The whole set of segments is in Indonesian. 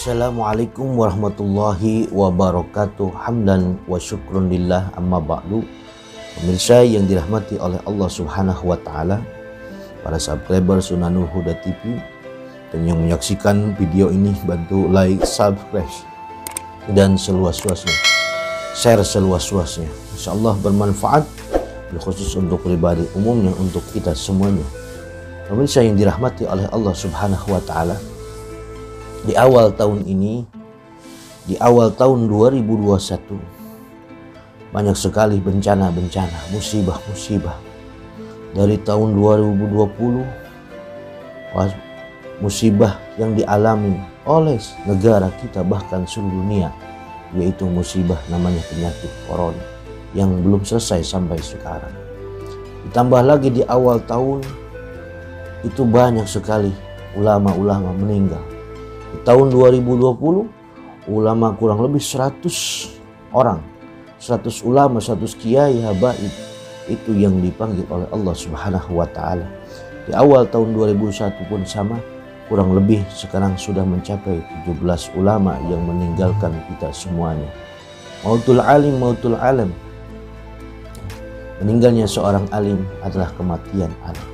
Assalamualaikum warahmatullahi wabarakatuh. Hamdan wa syukrun lillah, amma ba'du. Pemirsa yang dirahmati oleh Allah Subhanahu wa taala, para subscriber Sunanul Huda TV dan yang menyaksikan video ini, bantu like, subscribe dan seluas-luasnya, share seluas-luasnya. Insyaallah bermanfaat, khusus untuk pribadi, umumnya untuk kita semuanya. Pemirsa yang dirahmati oleh Allah Subhanahu wa taala, di awal tahun ini, di awal tahun 2021, banyak sekali bencana-bencana, musibah-musibah. Dari tahun 2020, musibah yang dialami oleh negara kita, bahkan seluruh dunia, yaitu musibah namanya penyakit corona yang belum selesai sampai sekarang. Ditambah lagi di awal tahun itu banyak sekali ulama-ulama meninggal. Di tahun 2020 ulama kurang lebih 100 orang, 100 ulama, 100 kiai habaib itu yang dipanggil oleh Allah Subhanahu wa taala. Di awal tahun 2001 pun sama, kurang lebih sekarang sudah mencapai 17 ulama yang meninggalkan kita semuanya. Mautul alim, mautul alam. Meninggalnya seorang alim adalah kematian alim.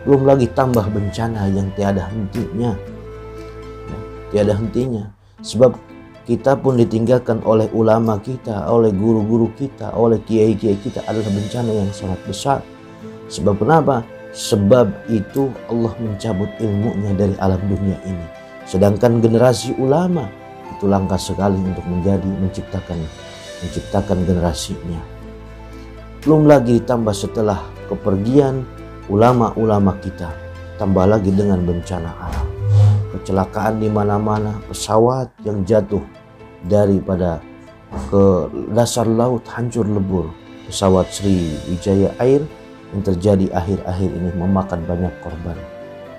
Belum lagi tambah bencana yang tiada hentinya. Tiada hentinya, sebab kita pun ditinggalkan oleh ulama kita, oleh guru-guru kita, oleh kiai-kiai kita, adalah bencana yang sangat besar. Sebab kenapa? Sebab itu Allah mencabut ilmunya dari alam dunia ini. Sedangkan generasi ulama itu langka sekali untuk menciptakan generasinya. Belum lagi ditambah setelah kepergian ulama-ulama kita, tambah lagi dengan bencana alam. Kecelakaan di mana-mana, pesawat yang jatuh daripada ke dasar laut hancur lebur, pesawat Sriwijaya Air yang terjadi akhir-akhir ini memakan banyak korban,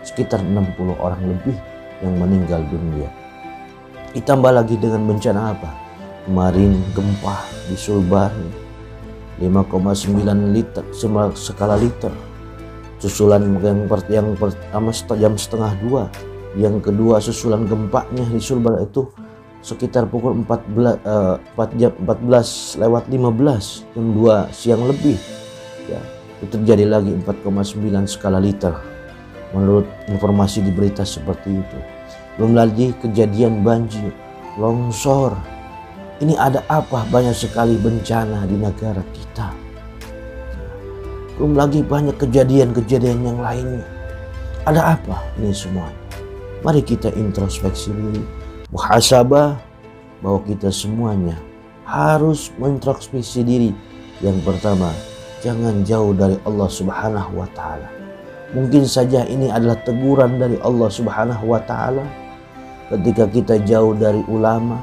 sekitar 60 orang lebih yang meninggal dunia. Ditambah lagi dengan bencana apa? Kemarin gempa di Sulbar 5,9 liter skala liter. Susulan yang pertama jam setengah 2. Yang kedua susulan gempanya di Sulbar itu sekitar pukul 14:15 jam 2 siang lebih. Ya, itu terjadi lagi 4,9 skala liter. Menurut informasi di berita seperti itu. Belum lagi kejadian banjir, longsor. Ini ada apa? Banyak sekali bencana di negara kita. Belum lagi banyak kejadian-kejadian yang lainnya. Ada apa ini semuanya? Mari kita introspeksi diri, muhasabah, bahwa kita semuanya harus mengintrospeksi diri. Yang pertama, jangan jauh dari Allah Subhanahu wa taala. Mungkin saja ini adalah teguran dari Allah Subhanahu wa taala ketika kita jauh dari ulama,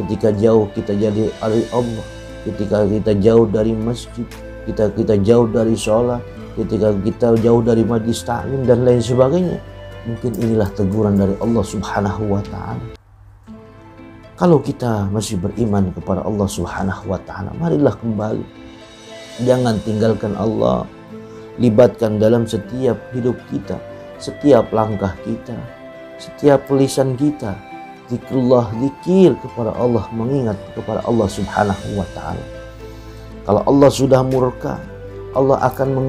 ketika jauh kita jadi dari Allah, ketika kita jauh dari masjid, kita jauh dari sholat, ketika kita jauh dari majlis ta'lim dan lain sebagainya. Mungkin inilah teguran dari Allah Subhanahu wa ta'ala. Kalau kita masih beriman kepada Allah Subhanahu wa ta'ala, marilah kembali. Jangan tinggalkan Allah. Libatkan dalam setiap hidup kita, setiap langkah kita, setiap lisan kita. Zikrullah, zikir kepada Allah, mengingat kepada Allah Subhanahu wa ta'ala. Kalau Allah sudah murka, Allah akan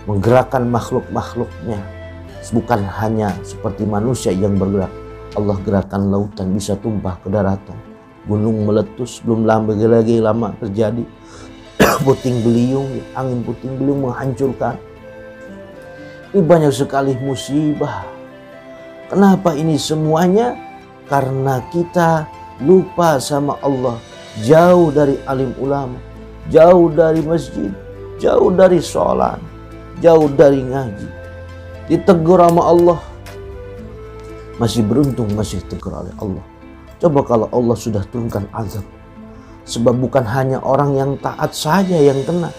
menggerakkan makhluk-makhluknya. Bukan hanya seperti manusia yang bergerak. Allah gerakan lautan bisa tumpah ke daratan, gunung meletus, belum lagi lama terjadi puting beliung, angin puting beliung menghancurkan. Ini banyak sekali musibah. Kenapa ini semuanya? Karena kita lupa sama Allah, jauh dari alim ulama, jauh dari masjid, jauh dari sholat, jauh dari ngaji. Ditegur sama Allah, masih beruntung masih ditegur oleh Allah. Coba kalau Allah sudah turunkan azab, sebab bukan hanya orang yang taat saja yang kena.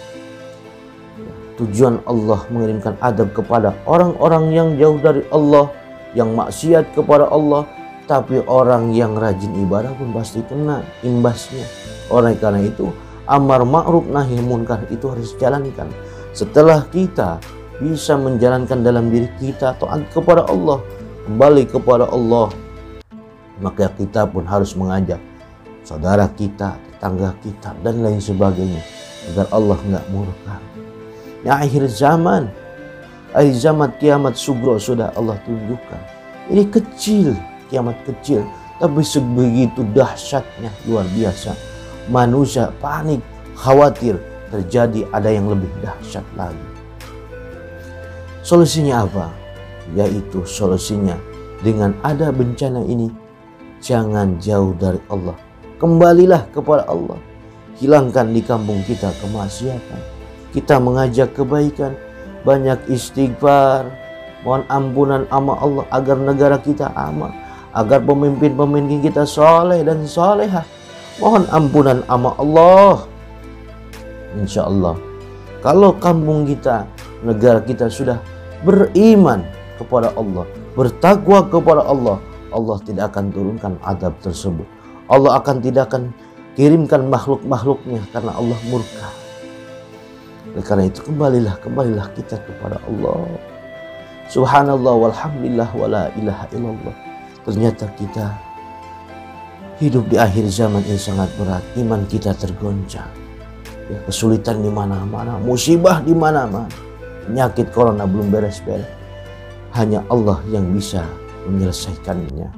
Tujuan Allah mengirimkan azab kepada orang-orang yang jauh dari Allah, yang maksiat kepada Allah. Tapi orang yang rajin ibadah pun pasti kena imbasnya. Oleh karena itu, amar ma'ruf nahi munkar itu harus dijalankan. Setelah kita bisa menjalankan dalam diri kita taat kepada Allah, kembali kepada Allah, Maka kita pun harus mengajak saudara kita, tetangga kita, dan lain sebagainya agar Allah nggak murka. Ya, akhir zaman kiamat sugro sudah Allah tunjukkan. Ini kecil, kiamat kecil, tapi sebegitu dahsyatnya, luar biasa. Manusia panik, khawatir terjadi ada yang lebih dahsyat lagi. Solusinya apa? Yaitu solusinya dengan ada bencana ini, jangan jauh dari Allah. Kembalilah kepada Allah. Hilangkan di kampung kita kemaksiatan. Kita mengajak kebaikan, banyak istighfar, mohon ampunan sama Allah agar negara kita aman, agar pemimpin-pemimpin kita soleh dan solehah. Mohon ampunan sama Allah. Insya Allah, kalau kampung kita, negara kita sudah beriman kepada Allah, bertakwa kepada Allah, Allah tidak akan turunkan azab tersebut. Allah tidak akan kirimkan makhluk-makhluknya karena Allah murka. Oleh karena itu kembalilah kita kepada Allah. Subhanallah walhamdulillah wala ilaha illallah. Ternyata kita hidup di akhir zaman yang sangat berat. Iman kita tergoncang. Ya, kesulitan di mana-mana, musibah di mana-mana. Penyakit corona belum beres-beres. Hanya Allah yang bisa menyelesaikannya.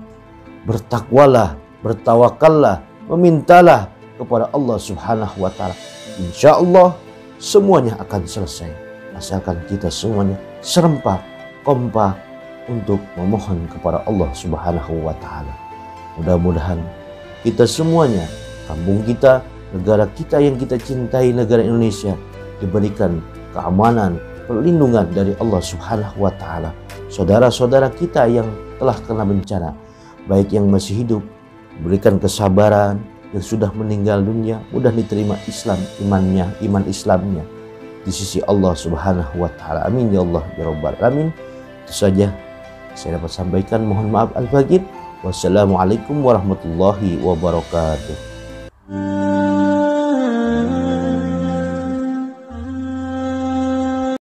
Bertakwalah, bertawakallah, memintalah kepada Allah Subhanahu wa taala. Insya Allah semuanya akan selesai. Asalkan kita semuanya serempak, kompak untuk memohon kepada Allah Subhanahu wa taala. Mudah-mudahan kita semuanya, kampung kita, negara kita yang kita cintai, negara Indonesia, diberikan keamanan, perlindungan dari Allah Subhanahu wa taala. Saudara-saudara kita yang telah kena bencana, baik yang masih hidup, berikan kesabaran, yang sudah meninggal dunia, mudah diterima iman Islamnya di sisi Allah Subhanahu wa taala. Amin ya Allah ya rabbal alamin. Itu saja saya dapat sampaikan. Mohon maaf al-faqir. Wassalamualaikum warahmatullahi wabarakatuh.